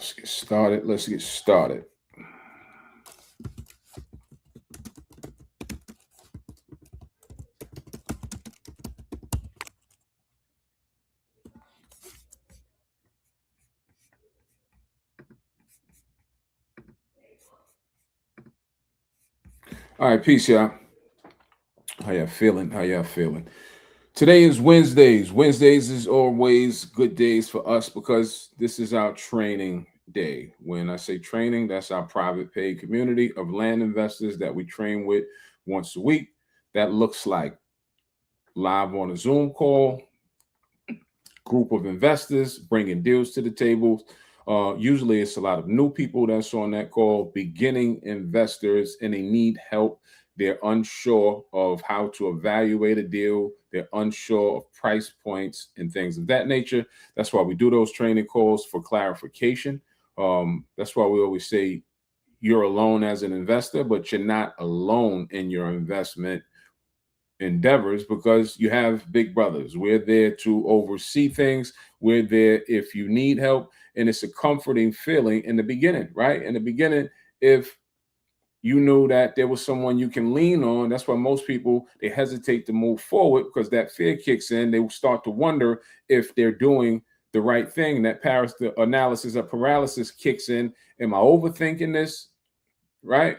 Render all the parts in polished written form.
Let's get started. Let's get started. All right, peace, y'all. How y'all feeling? How y'all feeling? Today is Wednesdays. Wednesdays is always good days for us because this is our training day. When I say training, that's our private paid community of land investors that we train with once a week. That looks like live on a Zoom call, group of investors bringing deals to the table. Usually it's a lot of new people that's on that call, beginning investors, and they need help. They're unsure of how to evaluate a deal. They're unsure of price points and things of that nature. That's why we do those training calls for clarification. That's why we always say you're alone as an investor, but you're not alone in your investment endeavors because you have big brothers. We're there to oversee things. We're there if you need help. And it's a comforting feeling in the beginning, right? In the beginning, if you knew that there was someone you can lean on, that's why most people, they hesitate to move forward because that fear kicks in. They start to wonder if they're doing the right thing. That the analysis of paralysis kicks in. Am I overthinking this? Right?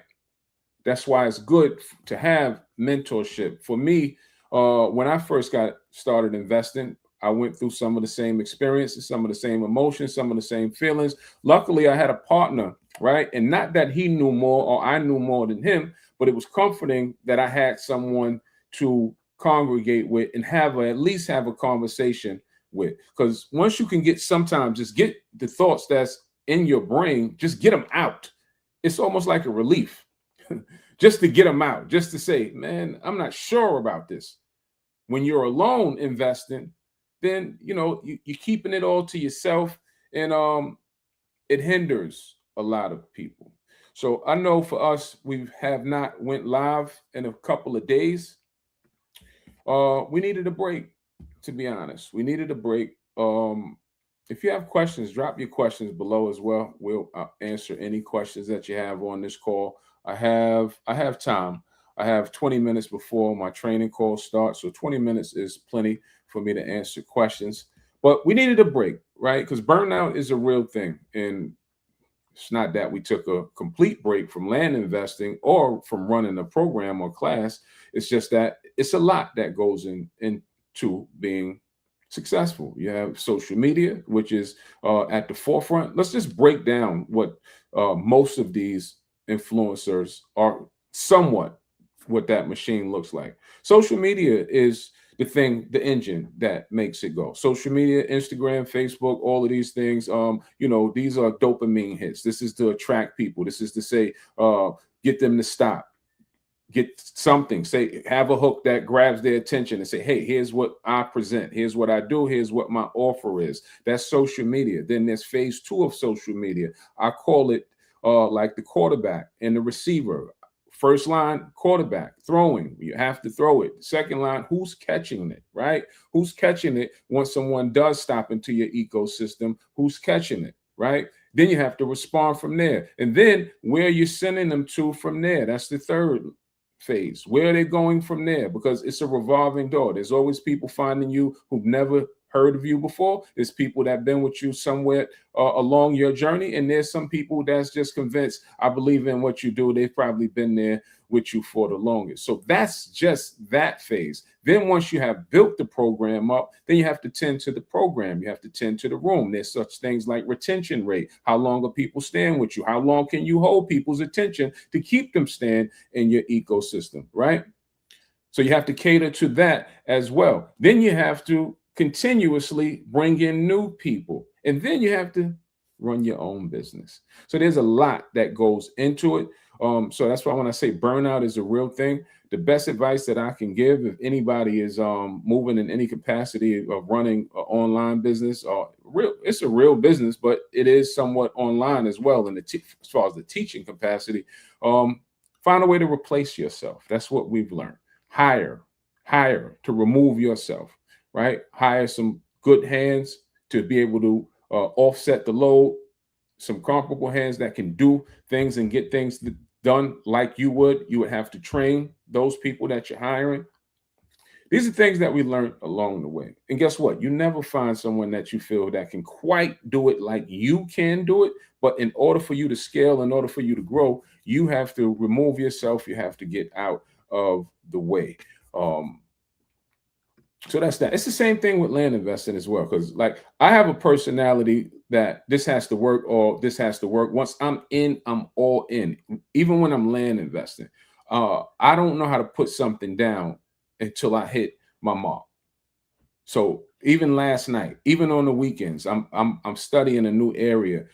That's why it's good to have mentorship. For me, when I first got started investing, I went through some of the same experiences, some of the same emotions, some of the same feelings. Luckily, I had a partner, right? And not that he knew more or I knew more than him, but it was comforting that I had someone to congregate with and at least have a conversation with. Because once you can sometimes just get the thoughts that's in your brain, just get them out. It's almost like a relief. Just to get them out, just to say, man, I'm not sure about this. When you're alone investing, then you're keeping it all to yourself, and it hinders a lot of people. So I know for us, we have not went live in a couple of days. We needed a break, to be honest. We needed a break. If you have questions, drop your questions below as well. We'll answer any questions that you have on this call. I have time. I have 20 minutes before my training call starts, so 20 minutes is plenty for me to answer questions. But we needed a break, right? Because burnout is a real thing, and it's not that we took a complete break from land investing or from running a program or class. It's just that it's a lot that goes into being successful. You have social media, which is at the forefront. Let's just break down what most of these influencers are, somewhat what that machine looks like. Social media is the engine that makes it go. Social media, Instagram, Facebook, all of these things, these are dopamine hits. This is to attract people. This is to say, get them to stop, get something, have a hook that grabs their attention and say, hey, here's what I present, here's what I do, here's what my offer is. That's social media. Then there's phase 2 of social media. I call it like the quarterback and the receiver. First line, quarterback, throwing. You have to throw it. Second line, who's catching it, right? Who's catching it once someone does stop into your ecosystem? Who's catching it, right? Then you have to respond from there. And then where you're sending them to from there. That's the third phase. Where are they going from there? Because it's a revolving door. There's always people finding you who've never heard of you before. There's people that have been with you somewhere along your journey, and there's some people that's just convinced, I believe in what you do. They've probably been there with you for the longest. So that's just that phase. Then once you have built the program up, then you have to tend to the program. You have to tend to the room. There's such things like retention rate. How long are people staying with you? How long can you hold people's attention to keep them staying in your ecosystem, right? So you have to cater to that as well. Then you have to continuously bring in new people. And then you have to run your own business. So there's a lot that goes into it. So that's why when I say burnout is a real thing, the best advice that I can give if anybody is moving in any capacity of running an online business, it's a real business, but it is somewhat online as well in as far as the teaching capacity. Find a way to replace yourself. That's what we've learned. Hire to remove yourself, right? Hire some good hands to be able to offset the load. some comparable hands that can do things and get things done like you would have to train those people that you're hiring. These are things that we learned along the way. And guess what? You never find someone that you feel that can quite do it like you can do it. But in order for you to scale, in order for you to grow, you have to remove yourself. You have to get out of the way. So that's that. It's the same thing with land investing as well. Because like I have a personality that this has to work or this has to work. Once I'm in, I'm all in. Even when I'm land investing, I don't know how to put something down until I hit my mark. So even last night, even on the weekends, I'm studying a new area.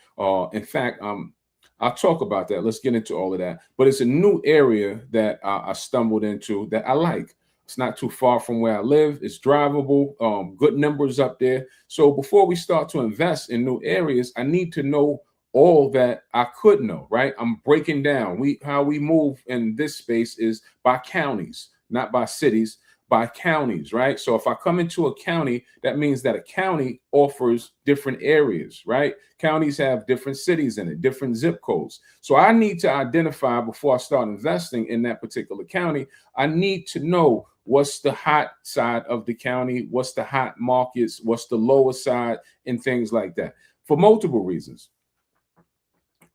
In fact, I'll talk about that. Let's get into all of that. But it's a new area that I stumbled into that I like. It's not too far from where I live. It's drivable, good numbers up there. So before we start to invest in new areas, I need to know all that I could know, right? I'm breaking down. How we move in this space is by counties, not by cities, by counties, right? So if I come into a county, that means that a county offers different areas, right? Counties have different cities in it, different zip codes. So I need to identify before I start investing in that particular county, I need to know what's the hot side of the county, what's the hot markets, what's the lower side, and things like that for multiple reasons.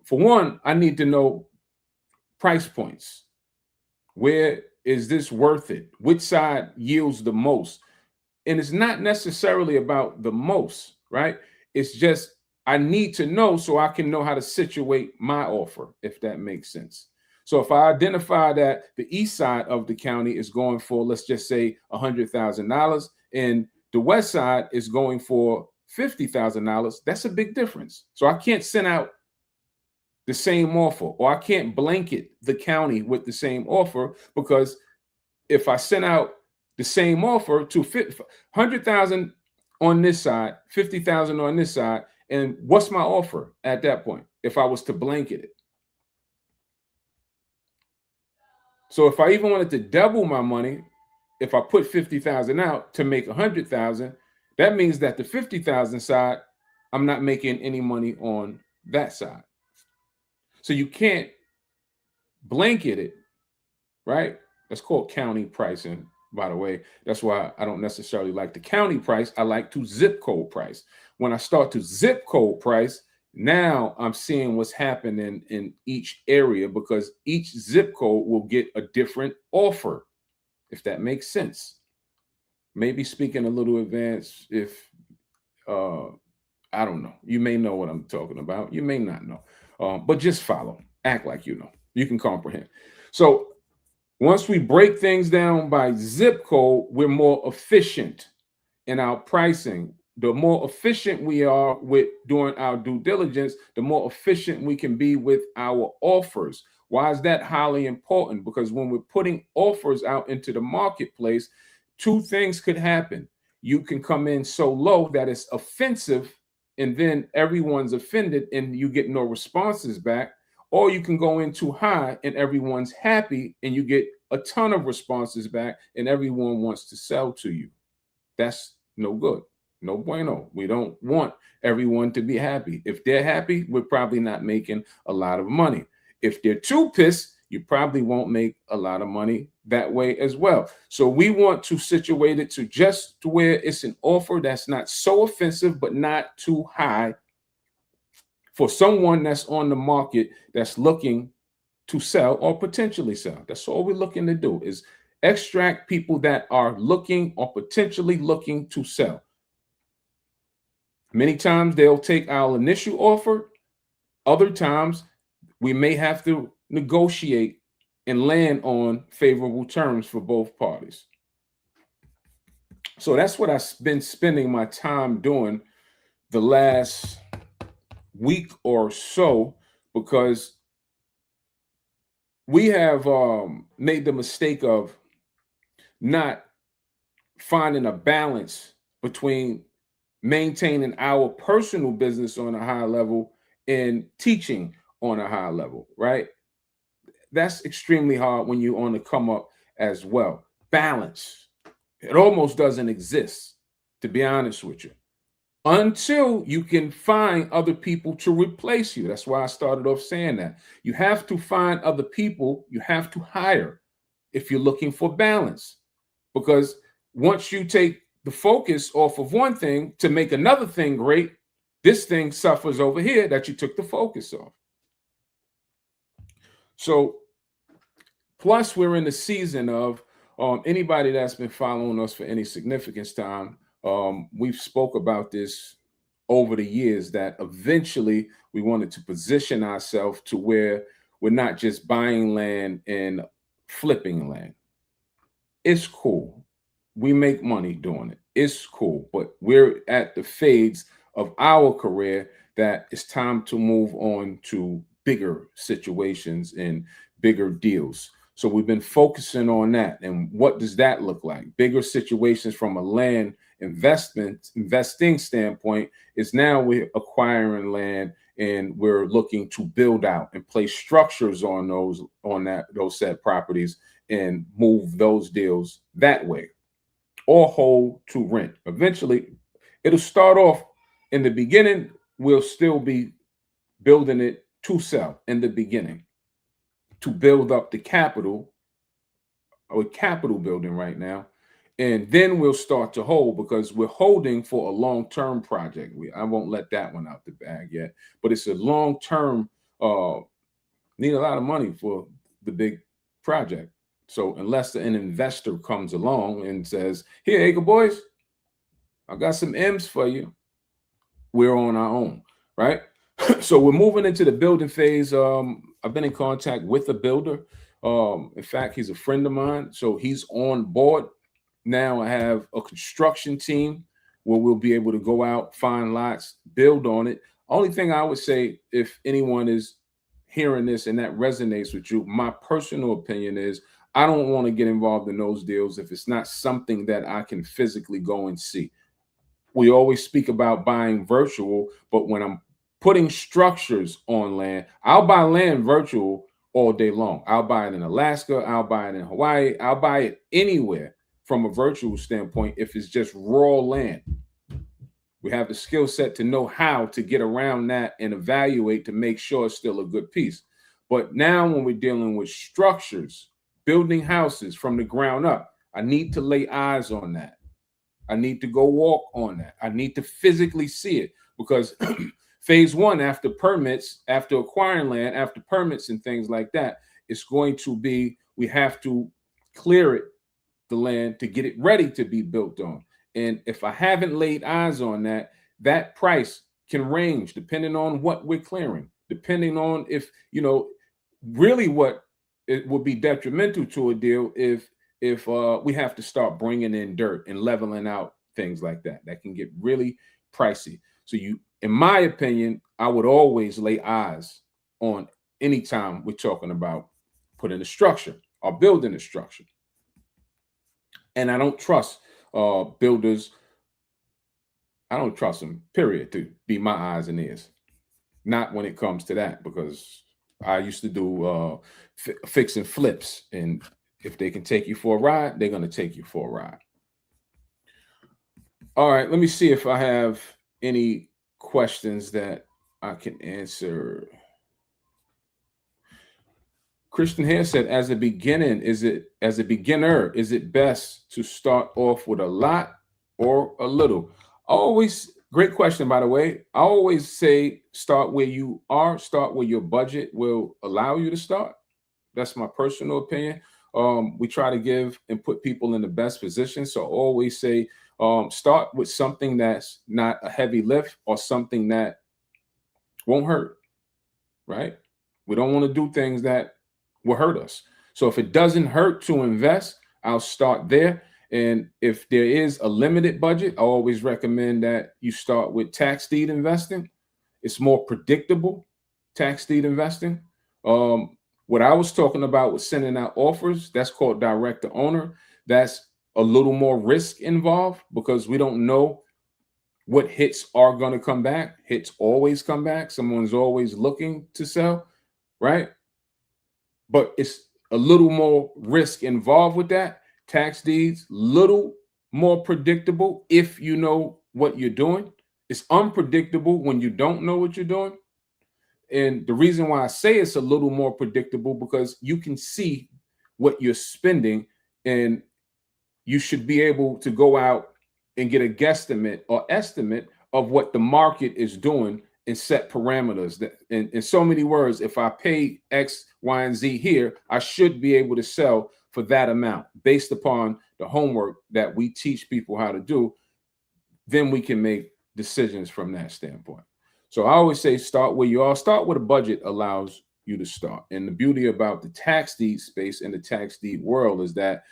For one, I need to know price points. Where is this worth it? Which side yields the most? And it's not necessarily about the most, right? It's just I need to know so I can know how to situate my offer, if that makes sense. So if I identify that the east side of the county is going for, let's just say, $100,000, and the west side is going for $50,000, that's a big difference. So I can't send out the same offer, or I can't blanket the county with the same offer, because if I send out the same offer to 100,000 on this side, 50,000 on this side, and what's my offer at that point if I was to blanket it? So if I even wanted to double my money, if I put 50,000 out to make 100,000, that means that the 50,000 side, I'm not making any money on that side. So you can't blanket it, right? That's called county pricing, by the way. That's why I don't necessarily like the county price. I like to zip code price. When I start to zip code price, now I'm seeing what's happening in each area, because each zip code will get a different offer, if that makes sense. Maybe speaking a little advanced, if I don't know. You may know what I'm talking about. You may not know, but just follow. Act like you know. You can comprehend. So once we break things down by zip code, we're more efficient in our pricing. The more efficient we are with doing our due diligence, the more efficient we can be with our offers. Why is that highly important? Because when we're putting offers out into the marketplace, two things could happen. You can come in so low that it's offensive, and then everyone's offended and you get no responses back. Or you can go in too high and everyone's happy and you get a ton of responses back and everyone wants to sell to you. That's no good. No bueno. We don't want everyone to be happy. If they're happy, we're probably not making a lot of money. If they're too pissed, you probably won't make a lot of money that way as well. So we want to situate it to just to where it's an offer that's not so offensive, but not too high, for someone that's on the market that's looking to sell or potentially sell. That's all we're looking to do, is extract people that are looking or potentially looking to sell. Many times they'll take our initial offer. Other times we may have to negotiate and land on favorable terms for both parties. So that's what I've been spending my time doing the last week or so, because we have made the mistake of not finding a balance between maintaining our personal business on a high level and teaching on a high level, right? That's extremely hard when you're on the come up as well. Balance. It almost doesn't exist, to be honest with you. until you can find other people to replace you. That's why I started off saying that. You have to find other people, you have to hire if you're looking for balance. Because once you take the focus off of one thing to make another thing great, this thing suffers over here that you took the focus off. So, plus, we're in the season of anybody that's been following us for any significance time. We've spoke about this over the years that eventually we wanted to position ourselves to where we're not just buying land and flipping land. It's cool. We make money doing it. It's cool, but we're at the fades of our career that it's time to move on to bigger situations and bigger deals. So we've been focusing on that. And what does that look like? Bigger situations from a land investing standpoint is now we're acquiring land and we're looking to build out and place structures on those said properties and move those deals that way, or hold to rent. Eventually, it'll start off in the beginning. We'll still be building it to sell in the beginning to build up the capital or capital building right now. And then we'll start to hold because we're holding for a long-term project. I won't let that one out the bag yet, but it's a long-term, need a lot of money for the big project. So unless an investor comes along and says, here, Acre Boys, I got some M's for you, we're on our own, right? So we're moving into the building phase. I've been in contact with a builder. In fact, he's a friend of mine. So he's on board. Now I have a construction team where we'll be able to go out, find lots, build on it. Only thing I would say, if anyone is hearing this and that resonates with you, my personal opinion is I don't want to get involved in those deals if it's not something that I can physically go and see. We always speak about buying virtual, but when I'm putting structures on land, I'll buy land virtual all day long. I'll buy it in Alaska. I'll buy it in Hawaii. I'll buy it anywhere from a virtual standpoint if it's just raw land. We have the skill set to know how to get around that and evaluate to make sure it's still a good piece. But now when we're dealing with structures, building houses from the ground up, I need to lay eyes on that. I need to go walk on that. I need to physically see it because phase one, after permits, after acquiring land, after permits and things like that, it's going to be, we have to clear it, the land, to get it ready to be built on. And if I haven't laid eyes on that, that price can range depending on what we're clearing, depending on if, really what it would be detrimental to a deal if we have to start bringing in dirt and leveling out things like that. That can get really pricey. So in my opinion, I would always lay eyes on anytime we're talking about putting a structure or building a structure. And I don't trust builders. I don't trust them, period, to be my eyes and ears. Not when it comes to that, because I used to do fix and flips. And if they can take you for a ride, they're going to take you for a ride. All right, let me see if I have any questions that I can answer. Christian Hare said, as a beginner, is it best to start off with a lot or a little? Great question, by the way. I always say start where you are, start where your budget will allow you to start. That's my personal opinion. We try to give and put people in the best position. So I always say start with something that's not a heavy lift or something that won't hurt, right? We don't want to do things that will hurt us. So if it doesn't hurt to invest, I'll start there. And if there is a limited budget, I always recommend that you start with tax deed investing. It's more predictable, tax deed investing. What I was talking about with sending out offers, that's called direct to owner. That's a little more risk involved because we don't know what hits are going to come back. Hits always come back. Someone's always looking to sell, right? But it's a little more risk involved with that. Tax deeds, little more predictable if you know what you're doing It's unpredictable when you don't know what you're doing. And the reason why I say it's a little more predictable because you can see what you're spending, and you should be able to go out and get a guesstimate or estimate of what the market is doing and set parameters. That, in so many words, if I pay X, Y, and Z here, I should be able to sell for that amount based upon the homework that we teach people how to do. Then we can make decisions from that standpoint. So I always say start where you are. Start where the budget allows you to start. And the beauty about the tax deed space and the tax deed world is that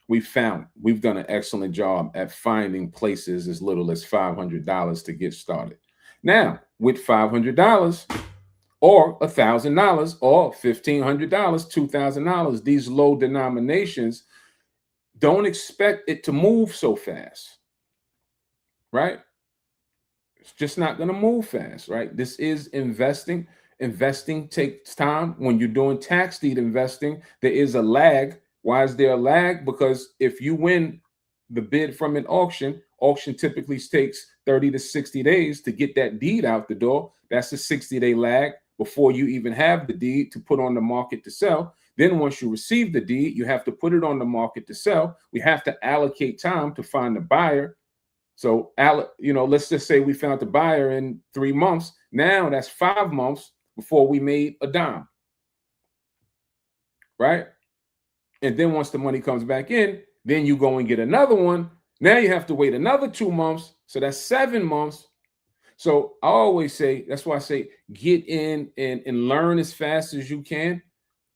we've done an excellent job at finding places as little as $500 to get started. Now, with $500 or $1,000 or $1,500, $2,000, these low denominations, don't expect it to move so fast, right? It's just not going to move fast, right? This is investing. Investing takes time. When you're doing tax deed investing, there is a lag. Why is there a lag? Because if you win the bid from an auction, auction typically takes 30 to 60 days to get that deed out the door. That's a 60-day lag before you even have the deed to put on the market to sell. Then once you receive the deed, you have to put it on the market to sell. We have to allocate time to find the buyer. So, let's just say we found the buyer in 3 months. Now that's 5 months before we made a dime, right? And then once the money comes back in, then you go and get another one. Now you have to wait another 2 months. So that's 7 months. So I always say, that's why I say, get in and learn as fast as you can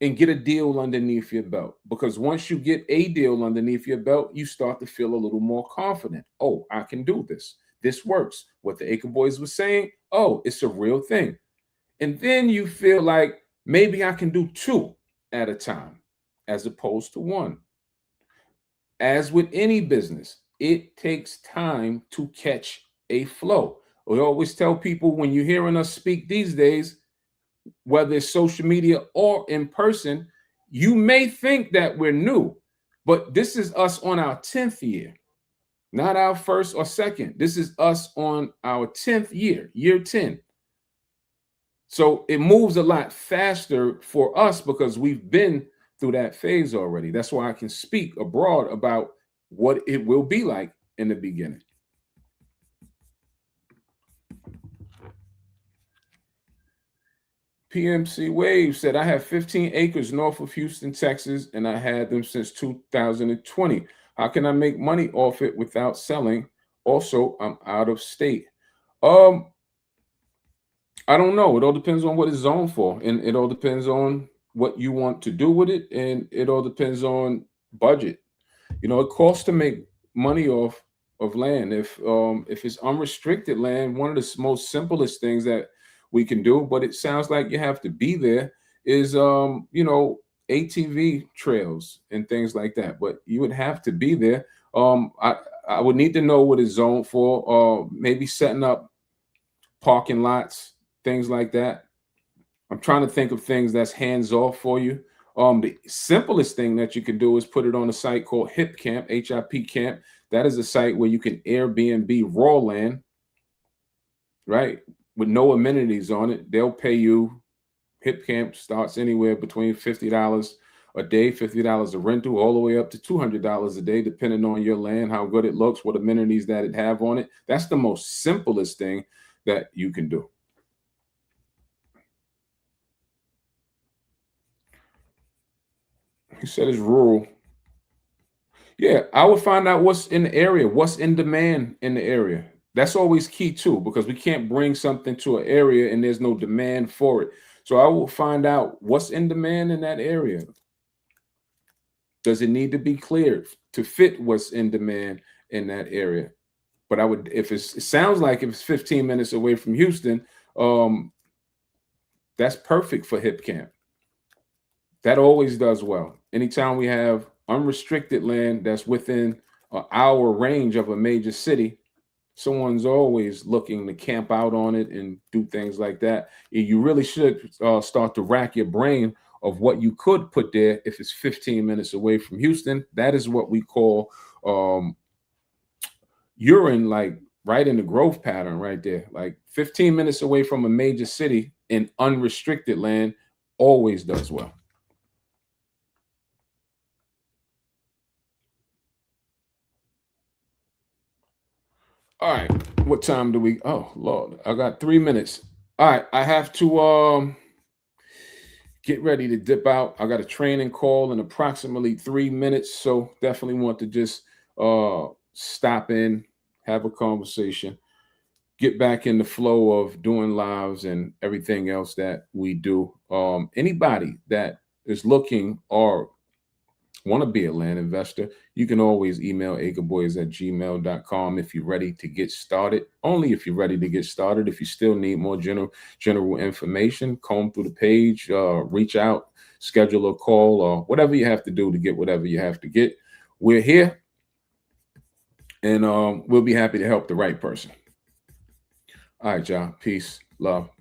and get a deal underneath your belt. Because once you get a deal underneath your belt, you start to feel a little more confident. Oh, I can do this. This works. What the Acre Boys were saying, oh, it's a real thing. And then you feel like maybe I can do 2 at a time as opposed to 1. As with any business, it takes time to catch a flow. We always tell people, when you're hearing us speak these days, whether it's social media or in person, you may think that we're new, but this is us on our 10th year, not our first or second. This is us on our 10th year, year 10. So it moves a lot faster for us because we've been through that phase already. That's why I can speak abroad about what it will be like in the beginning. PMC Wave said, I have 15 acres north of Houston, Texas, and I had them since 2020. How can I make money off it without selling? Also, I'm out of state. I don't know. It all depends on what it's zoned for, and it all depends on what you want to do with it, and it all depends on budget. It costs to make money off of land. If it's unrestricted land, one of the most simplest things that we can do, but it sounds like you have to be there, is ATV trails and things like that. But you would have to be there. I would need to know what it's zoned for. Maybe setting up parking lots, things like that. I'm trying to think of things that's hands off for you. The simplest thing that you can do is put it on a site called HipCamp, HIP Camp. That is a site where you can Airbnb raw land, right, with no amenities on it. They'll pay you. HipCamp starts anywhere between $50 a day, $50 a rental, all the way up to $200 a day, depending on your land, how good it looks, what amenities that it have on it. That's the most simplest thing that you can do. He said it's rural. Yeah, I would find out what's in the area, what's in demand in the area. That's always key too, because we can't bring something to an area and there's no demand for it. So I will find out what's in demand in that area. Does it need to be cleared to fit what's in demand in that area? But I would, if it sounds like if it's 15 minutes away from Houston, that's perfect for HipCamp. That always does well. Anytime we have unrestricted land that's within an hour range of a major city, someone's always looking to camp out on it and do things like that. You really should start to rack your brain of what you could put there if it's 15 minutes away from Houston. That is what we call you're in like right in the growth pattern right there. Like 15 minutes away from a major city in unrestricted land always does well. All right. What time do we? Oh Lord, I got 3 minutes. All right, I have to get ready to dip out. I got a training call in approximately 3 minutes, so definitely want to just stop in, have a conversation, get back in the flow of doing lives and everything else that we do. Anybody that is looking or want to be a land investor, you can always email acreboys@gmail.com if you're ready to get started. Only if you're ready to get started. If you still need more general information, comb through the page, reach out, schedule a call, or whatever you have to do to get whatever you have to get. We're here, and we'll be happy to help the right person. All right, y'all. Peace, love.